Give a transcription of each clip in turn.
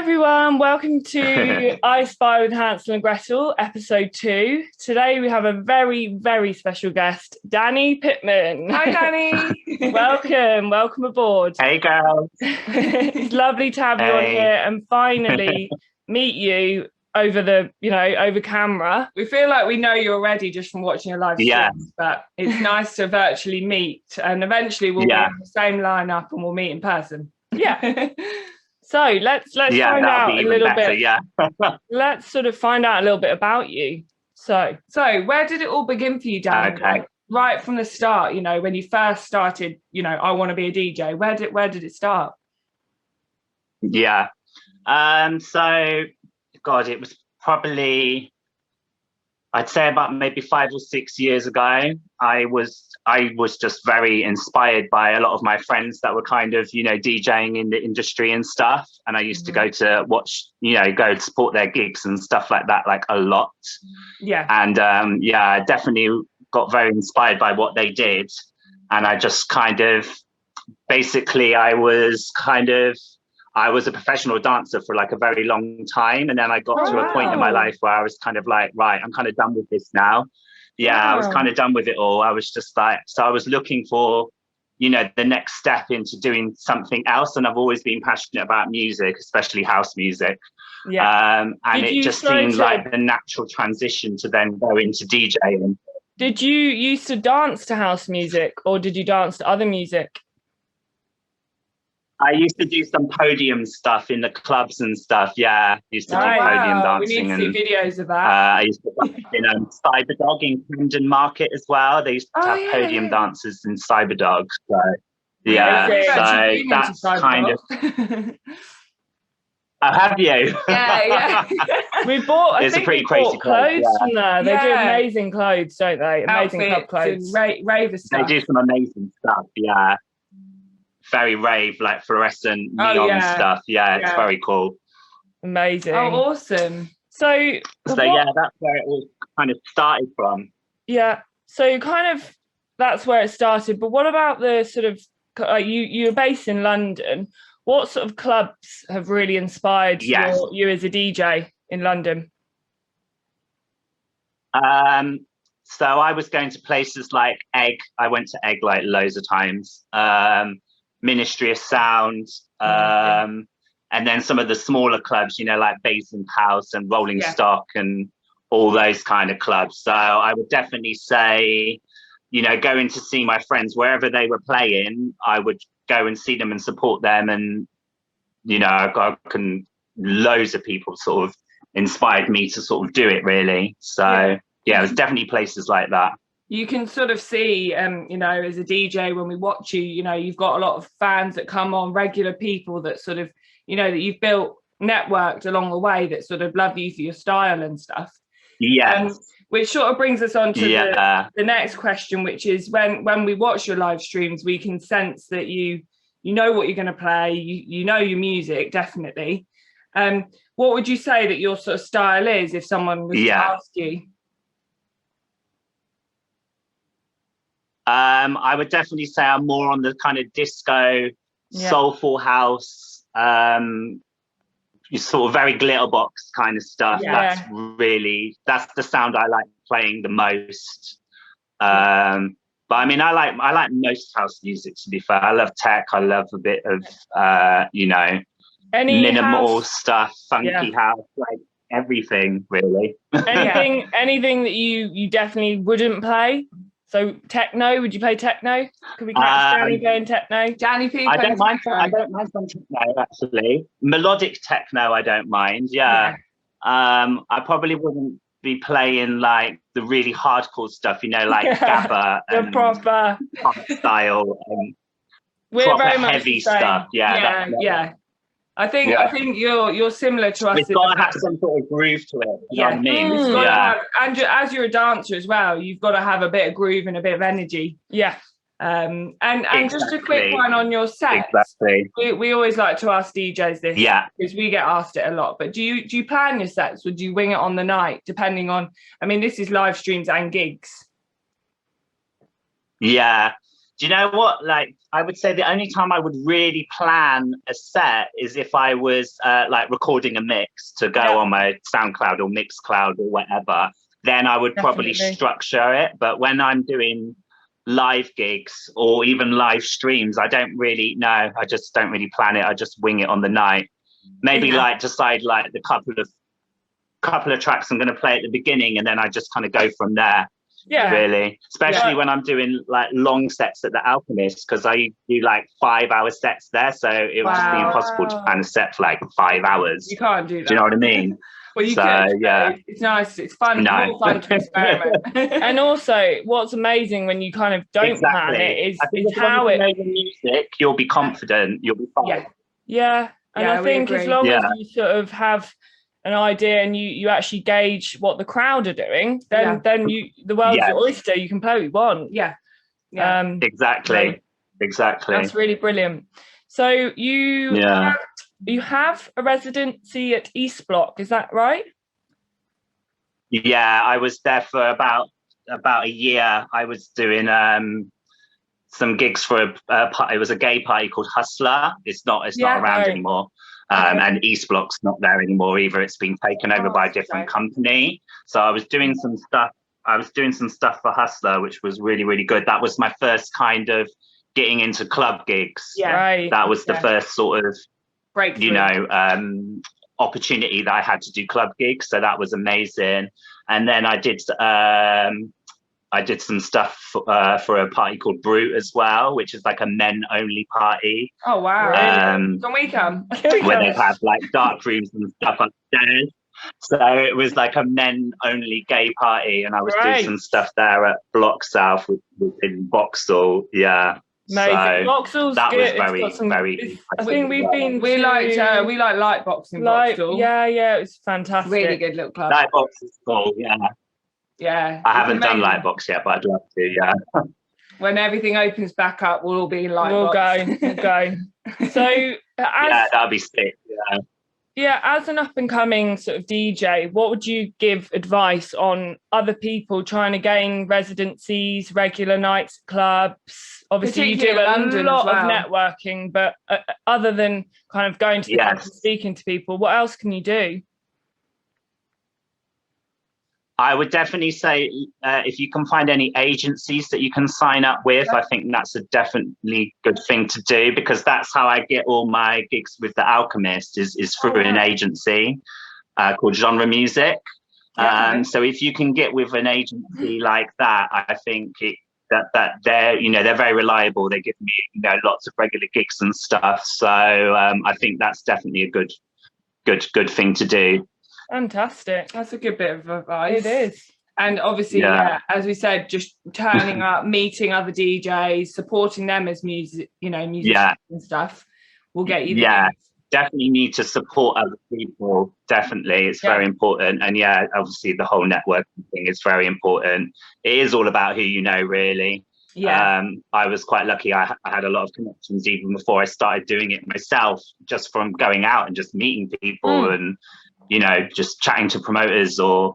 everyone, welcome to I Spy with Hansel and Gretel, episode 2. Today we have a very, very special guest, Danny Pittman. Hi, Danny. welcome aboard. Hey, girls. It's lovely to have you on here and finally meet you over camera. We feel like we know you already just from watching your live streams, but it's nice to virtually meet, and eventually we'll be in the same lineup and we'll meet in person. Yeah. So let's find out a little bit. Yeah. Let's sort of find out a little bit about you. So where did it all begin for you, Dan? Okay. Right from the start, when you first started, I want to be a DJ. Where did it start? Yeah. So, God, it was probably, I'd say about maybe 5 or 6 years ago. I was just very inspired by a lot of my friends that were kind of, DJing in the industry and stuff. And I used to go to watch, go to support their gigs and stuff like that, like a lot. Yeah. And I definitely got very inspired by what they did. And I just kind of, basically, I was a professional dancer for like a very long time. And then I got to a point in my life where I was kind of like, right, I'm kind of done with this now. Yeah, I was kind of done with it all. I was just like, so I was looking for, the next step into doing something else. And I've always been passionate about music, especially house music. Yeah. And it just seemed like the natural transition to then go into DJing. Did you used to dance to house music, or did you dance to other music? I used to do some podium stuff in the clubs and stuff. Yeah, used to do podium dancing. We need to see videos of that. I used to dance in Cyberdog in Camden Market as well. They used to have podium dances in Cyberdog. So yeah, so that's kind of. Oh, have you? Yeah. We bought. It's a pretty crazy clothes from there. They do amazing clothes, don't they? Amazing club clothes. Raver stuff. They do some amazing stuff. Yeah. Very rave, like fluorescent neon stuff. Yeah, it's very cool. Amazing. Oh, awesome. So that's where it all kind of started from. Yeah. So that's where it started. But what about the sort of you're based in London? What sort of clubs have really inspired you as a DJ in London? So I was going to places like Egg. I went to Egg like loads of times. Ministry of Sound, and then some of the smaller clubs, like Basin House and Rolling Stock and all those kind of clubs. So I would definitely say, going to see my friends wherever they were playing, I would go and see them and support them. And, loads of people sort of inspired me to sort of do it, really. So, it was definitely places like that. You can sort of see, as a DJ, when we watch you, you've got a lot of fans that come on, regular people that sort of, that you've built, networked along the way that sort of love you for your style and stuff. Yeah. Which sort of brings us on to the next question, which is when we watch your live streams, we can sense that you know what you're going to play, you know your music, definitely. What would you say that your sort of style is if someone was to ask you? I would definitely say I'm more on the kind of disco, soulful house, sort of very glitterbox kind of stuff. That's the sound I like playing the most. But I mean, I like most house music, to be fair. I love tech. I love a bit of, minimal stuff, funky house, like everything, really. Anything that you definitely wouldn't play? So techno, would you play techno? Could we catch Danny playing techno? Danny P. I don't mind some techno, actually. Melodic techno, I don't mind. Yeah. I probably wouldn't be playing like the really hardcore stuff, like Gabba and proper pop style and we're proper very much heavy stuff. Yeah. I think you're similar to us. It's got to have some sort of groove to it. You know what I mean? And as you're a dancer as well, you've got to have a bit of groove and a bit of energy. Yeah. And just a quick one on your set. Exactly. We always like to ask DJs this. Yeah. Because we get asked it a lot. But do you plan your sets, or do you wing it on the night, depending on? I mean, this is live streams and gigs. Yeah. Do you know what? Like, I would say the only time I would really plan a set is if I was like recording a mix to go on my SoundCloud or Mixcloud or whatever. Then I would probably structure it. But when I'm doing live gigs or even live streams, I don't really know. I just don't really plan it. I just wing it on the night. Maybe like decide like the couple of tracks I'm going to play at the beginning, and then I just kind of go from there. Really, especially when I'm doing like long sets at the Alchemist, because I do like 5-hour sets there, so it would just be impossible to plan a set for like 5 hours. You can't do that. Do you know what I mean? Well, you could. Yeah, it's nice. It's fun. More fun to experiment. And also, what's amazing when you kind of don't plan it is how it. When you know the music, you'll be confident. You'll be fine. Yeah, and I think as long as you sort of have an idea and you actually gauge what the crowd are doing, then the world's your oyster. You can play what you want. Exactly. That's really brilliant. So you have a residency at East Block, is that right? Yeah, I was there for about a year. I was doing some gigs for it was a gay party called Hustler. It's not around anymore. And East Block's not there anymore either. It's been taken over by a different company. So I was doing some stuff for Hustler, which was really, really good. That was my first kind of getting into club gigs. That was the first sort of breakthrough, opportunity that I had to do club gigs. So that was amazing. And then I did some stuff for a party called Brute as well, which is like a men-only party. Oh, wow. Can we come? Where they have like dark rooms and stuff upstairs. So it was like a men-only gay party, and I was doing some stuff there at Block South in Vauxhall. Yeah. Amazing. Vauxhall's that good. Was very. I think we liked Lightbox in Vauxhall. Yeah, it was fantastic. Really good little club. Lightbox is cool. Yeah, I haven't done Lightbox yet, but I'd love to. Yeah. When everything opens back up, we'll all be in Lightbox. We'll go. So that'll be sick. Yeah, as an up-and-coming sort of DJ, what would you give advice on other people trying to gain residencies, regular nights at clubs? Obviously, you do a lot of networking, but other than kind of going to the clubs and speaking to people, what else can you do? I would definitely say if you can find any agencies that you can sign up with, I think that's a definitely good thing to do, because that's how I get all my gigs with the Alchemist is through an agency called Genre Music. So if you can get with an agency like that, I think that they're very reliable. They give me lots of regular gigs and stuff. So I think that's definitely a good thing to do. Fantastic. That's a good bit of advice. It is. And obviously, as we said, just turning up, meeting other DJs, supporting them as musicians and stuff will get you there. Yeah, definitely need to support other people. Definitely. It's very important. And obviously the whole networking thing is very important. It is all about who you know, really. Yeah. I was quite lucky. I had a lot of connections even before I started doing it myself, just from going out and just meeting people and just chatting to promoters or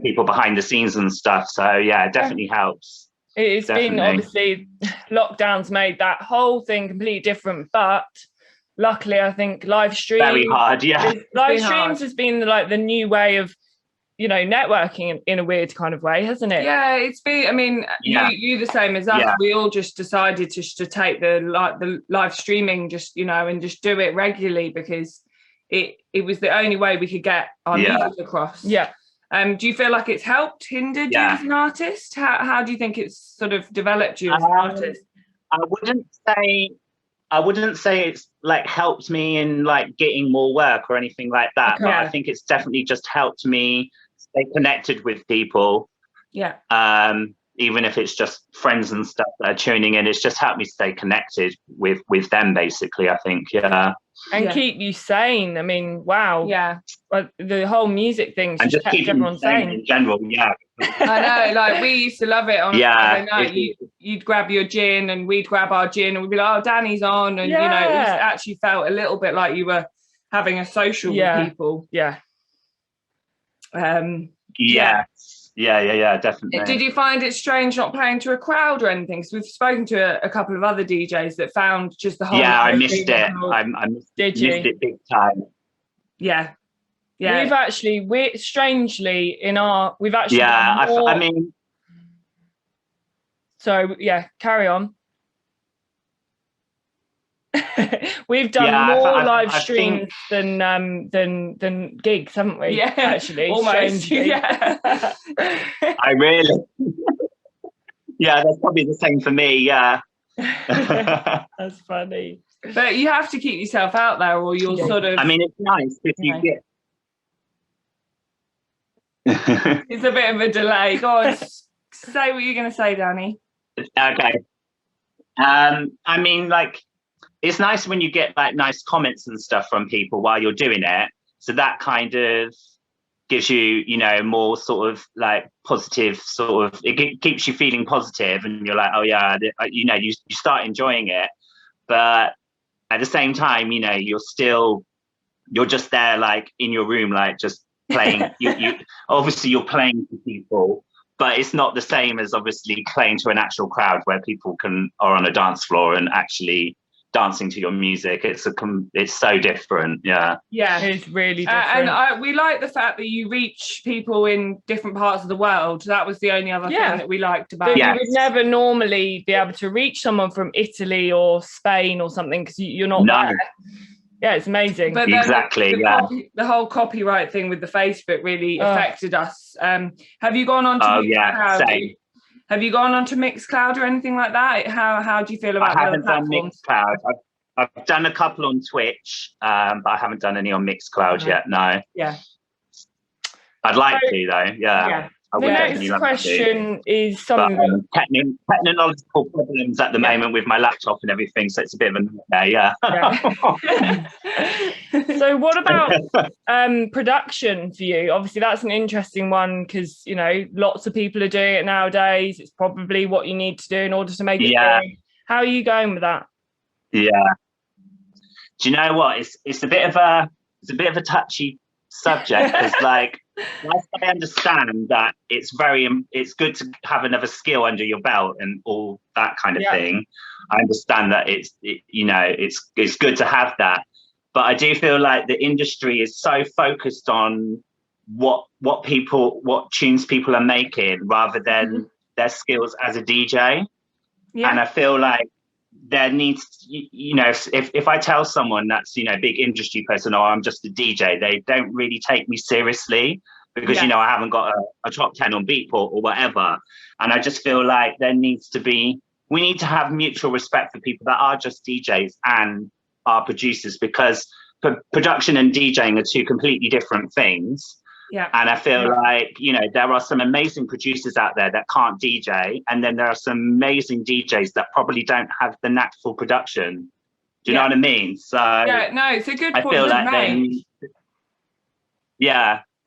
people behind the scenes and stuff. So it definitely helps. It's been obviously lockdowns made that whole thing completely different, but luckily I think live streams very hard. Live streams has been like the new way of networking in a weird kind of way, hasn't it? Yeah, it's been. I mean, you the same as us. We all just decided to take the live streaming, and just do it regularly, because it was the only way we could get our music across. Yeah. Do you feel like it's hindered you as an artist? How do you think it's sort of developed you as an artist? I wouldn't say it's like helped me in like getting more work or anything like that. Okay. But I think it's definitely just helped me stay connected with people. Yeah. Even if it's just friends and stuff that are tuning in, it's just helped me stay connected with them, basically, I think. Yeah. And keep you sane. I mean, wow. Yeah. But the whole music thing's just kept everyone sane. In general, yeah. I know, like we used to love it on Friday night. You'd grab your gin and we'd grab our gin and we'd be like, oh, Danny's on. And, it actually felt a little bit like you were having a social with people. Yeah. Yeah, definitely. Did you find it strange not playing to a crowd or anything? Because we've spoken to a couple of other DJs that found just the whole. Yeah, I missed it. I missed it big time. Yeah. We've strangely we've actually. Yeah, I mean. So yeah, carry on. We've done more live streams than gigs, haven't we? Yeah, actually, almost. Strangely. Yeah. I really. Yeah, that's probably the same for me. Yeah. That's funny. But you have to keep yourself out there, or you'll sort of. I mean, it's nice if you get. It's a bit of a delay. Go on, say what you're going to say, Danny. Okay. I mean, like, it's nice when you get like nice comments and stuff from people while you're doing it. So that kind of gives you, more sort of like positive sort of, it keeps you feeling positive, and you're like, oh yeah, you start enjoying it. But at the same time, you're just there, like in your room, like just playing. you obviously you're playing to people, but it's not the same as obviously playing to an actual crowd where people are on a dance floor and actually dancing to your music. It's so different. Yeah, it's really different. And we like the fact that you reach people in different parts of the world. That was the only other thing that we liked about it. You would never normally be able to reach someone from Italy or Spain or something because you're not there. Yeah, it's amazing. But exactly. The whole copyright thing with the Facebook really affected us. Have you gone on to Mixcloud? Same. Have you gone on to Mixcloud or anything like that? How do you feel about the other platforms? I haven't done Mixcloud. I've done a couple on Twitch, but I haven't done any on Mixcloud yet. No. Yeah. I'd like to though. Yeah. The next question is something technological problems at the moment with my laptop and everything, so it's a bit of a nightmare. So what about production for you? Obviously that's an interesting one because lots of people are doing it nowadays. It's probably what you need to do in order to make it big. How are you going with that? Do you know what, it's a bit of a touchy subject because like whilst I understand that it's good to have another skill under your belt and all that kind of thing, I understand that it's good to have that, but I do feel like the industry is so focused on what tunes people are making rather than their skills as a DJ. And I feel like there needs, if I tell someone that's, big industry person, or I'm just a DJ, they don't really take me seriously because, I haven't got a top 10 on Beatport or whatever. And I just feel like we need to have mutual respect for people that are just DJs and are producers, because production and DJing are two completely different things. And I feel like, there are some amazing producers out there that can't DJ. And then there are some amazing DJs that probably don't have the knack for production. Do you know what I mean? So it's a good point. I feel like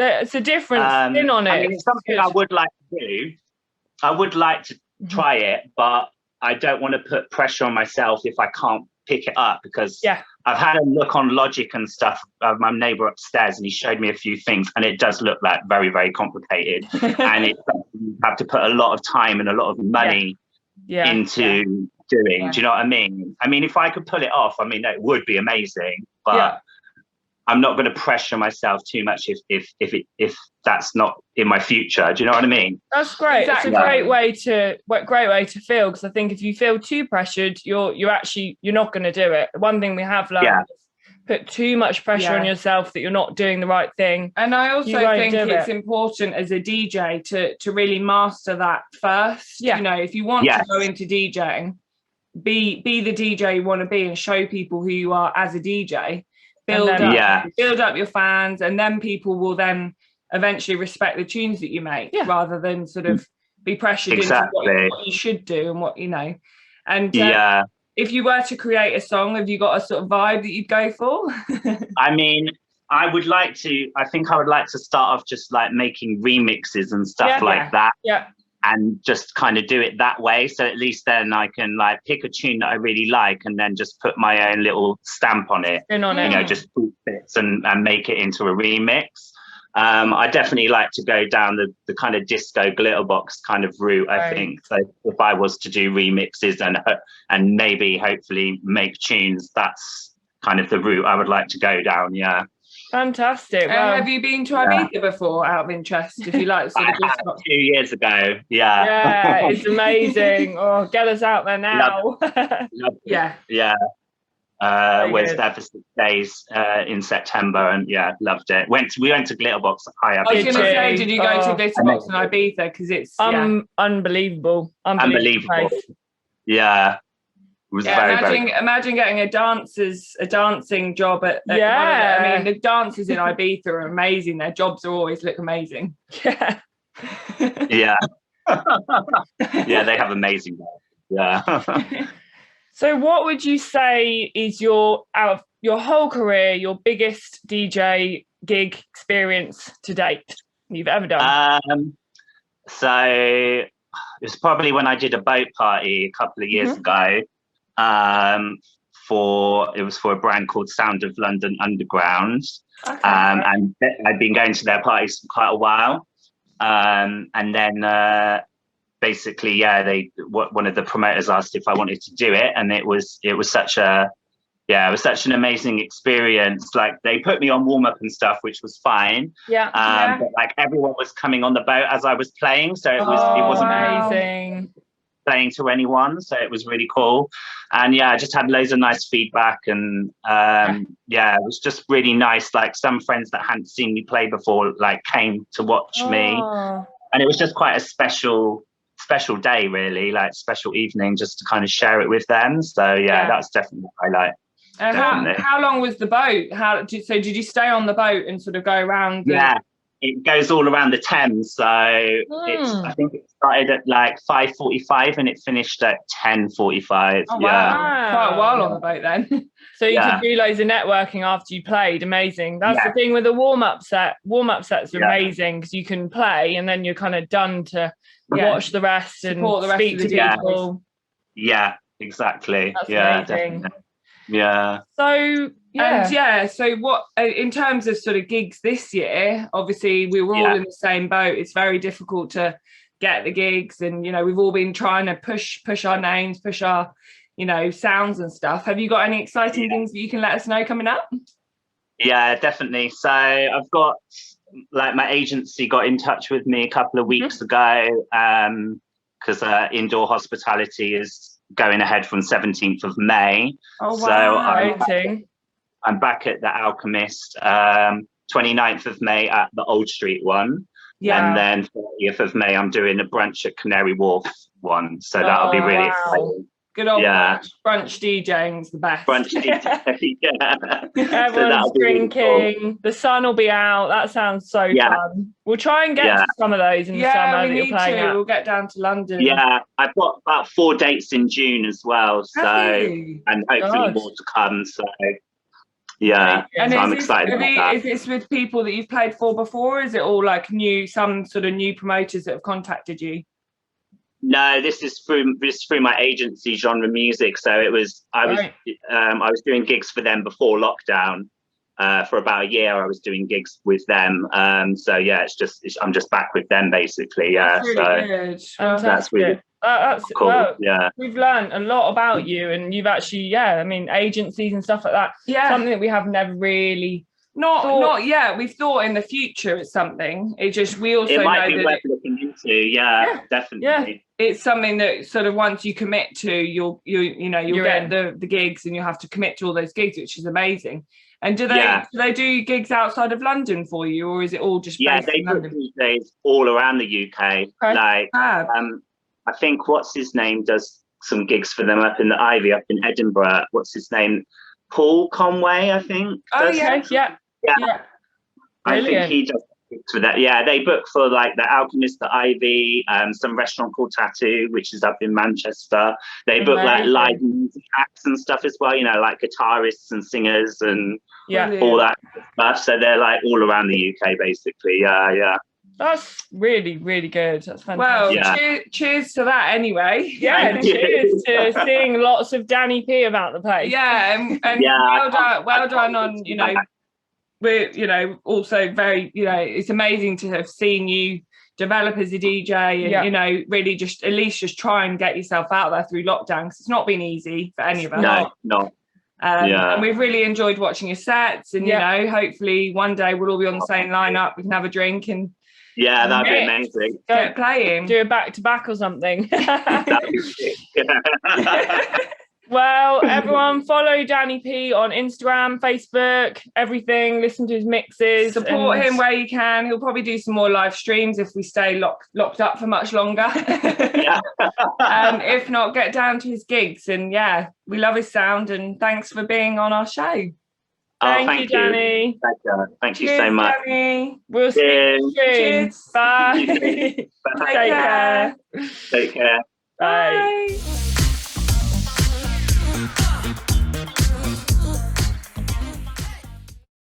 it's a different spin on it. I mean, it's something I would like to do. I would like to try it, but I don't want to put pressure on myself if I can't pick it up, because I've had a look on Logic and stuff. My neighbour upstairs, and he showed me a few things, and it does look like very, very complicated. And it's something you have to put a lot of time and a lot of money into doing. Do you know what I mean? I mean, if I could pull it off, I mean, it would be amazing. But I'm not going to pressure myself too much if that's not in my future. Do you know what I mean? That's great. Exactly. It's a great way to feel, because I think if you feel too pressured, you're not going to do it. One thing we have learned is put too much pressure on yourself that you're not doing the right thing. And I also think it's important as a DJ to really master that first. If you want to go into DJing, be the DJ you want to be and show people who you are as a DJ. Build up your fans, and then people will then eventually respect the tunes that you make, rather than sort of be pressured into what you should do and what And if you were to create a song, have you got a sort of vibe that you'd go for? I mean, I think I would like to start off just like making remixes and stuff like that. And just kind of do it that way. So at least then I can like pick a tune that I really like and then just put my own little stamp on it. Just tweak bits and make it into a remix. I definitely like to go down the kind of disco glitterbox kind of route. I think so. If I was to do remixes and maybe hopefully make tunes, that's kind of the route I would like to go down. Yeah. Fantastic. Well, have you been to Ibiza before, out of interest? If you like, sort of just 2 years ago. Yeah. Yeah, it's amazing. Oh, get us out there now. Yeah. Was there for 6 days in September, and loved it. We went to Glitterbox High. I was going to say, did you go to Glitterbox in Ibiza? Because it's unbelievable. Yeah. It was imagine getting a dancing job at I mean, the dancers in Ibiza are amazing. Their jobs always look amazing. Yeah. Yeah. Yeah, they have amazing jobs. Yeah. So what would you say is out of your whole career, your biggest DJ gig experience to date you've ever done? So it was probably when I did a boat party a couple of years ago. It was for a brand called Sound of London Underground. Okay. And I'd been going to their parties for quite a while. And then basically, one of the promoters asked if I wanted to do it, and it was such an amazing experience. Like, they put me on warm up and stuff, which was fine. But like, everyone was coming on the boat as I was playing, so it wasn't amazing playing to anyone, so it was really cool. And I just had loads of nice feedback, and it was just really nice. Like, some friends that hadn't seen me play before like came to watch me, and it was just quite a special day, really, like special evening, just to kind of share it with them. So that's definitely a highlight. How long was the boat? Did you stay on the boat and sort of go around? It goes all around the Thames, so I think it started at like 5:45 and it finished at 10:45. Oh, wow. Quite a while on the boat then. So you could do loads of networking after you played. Amazing. That's the thing with a warm-up set. Warm-up sets are amazing because you can play and then you're kind of done to watch the rest and speak to people. Yeah, exactly. That's amazing. Definitely. Yeah. So so what in terms of sort of gigs this year, obviously we were all in the same boat. It's very difficult to get the gigs, and we've all been trying to push our names, push our sounds and stuff. Have you got any exciting things that you can let us know coming up? Yeah, definitely. So I've got, like, my agency got in touch with me a couple of weeks ago, because Indoor Hospitality is going ahead from 17th of May. Oh, wow. So I'm back at the Alchemist, 29th of May at the Old Street one. And then 30th of May, I'm doing a brunch at Canary Wharf one. So that'll be really exciting. Good old brunch DJing's the best. Brunch DJ, Everyone's drinking. The sun will be out. That sounds so fun. We'll try and get to some of those in the summer. We'll get down to London. Yeah, I've got about 4 dates in June as well. So and hopefully more to come. So and so I'm excited about that. Is this with people that you've played for before? Or is it all like some sort of new promoters that have contacted you? No, this is through my agency, Genre Music. So I was doing gigs for them before lockdown. For about a year, I was doing gigs with them. I'm just back with them basically. That's really good. That's really that's cool. We've learned a lot about you, and you've actually, agencies and stuff like that. Yeah, something that we have never really. Not yet. We've thought in the future it's something. We also it might know be that worth looking into. Definitely. Yeah. It's something that sort of once you commit to, you'll get the gigs, and you have to commit to all those gigs, which is amazing. And do they do gigs outside of London for you, or is it all just based in London? They do all around the UK. Okay. Like I think what's his name does some gigs for them up in the Ivy up in Edinburgh. What's his name? Paul Conway, I think. Oh yeah. I think he does gigs for that. Yeah, they book for like the Alchemist, the Ivy, some restaurant called Tattoo, which is up in Manchester. They book like live music acts and stuff as well, like guitarists and singers and all that stuff. So they're like all around the UK basically. Yeah. That's really, really good. That's fantastic. Well, cheers to that anyway. Yeah, cheers to seeing lots of Danny P about the place. Yeah, and well done on, we're, you know, also very, you know, it's amazing to have seen you develop as a DJ and, you know, really just at least just try and get yourself out there through lockdown, because it's not been easy for any of us. No. And we've really enjoyed watching your sets, and, you know, hopefully one day we'll all be on the same lineup. We can have a drink and that'd be amazing. Get playing. Do a back-to-back or something. That'd be sick. Well, everyone follow Danny P on Instagram, Facebook, everything. Listen to his mixes. Support him where you can. He'll probably do some more live streams if we stay locked up for much longer. If not, get down to his gigs. And we love his sound. And thanks for being on our show. Thank you, Danny. Thank you so much. Danny. We'll see you soon. Cheers. Bye. Take care. Take care. Bye.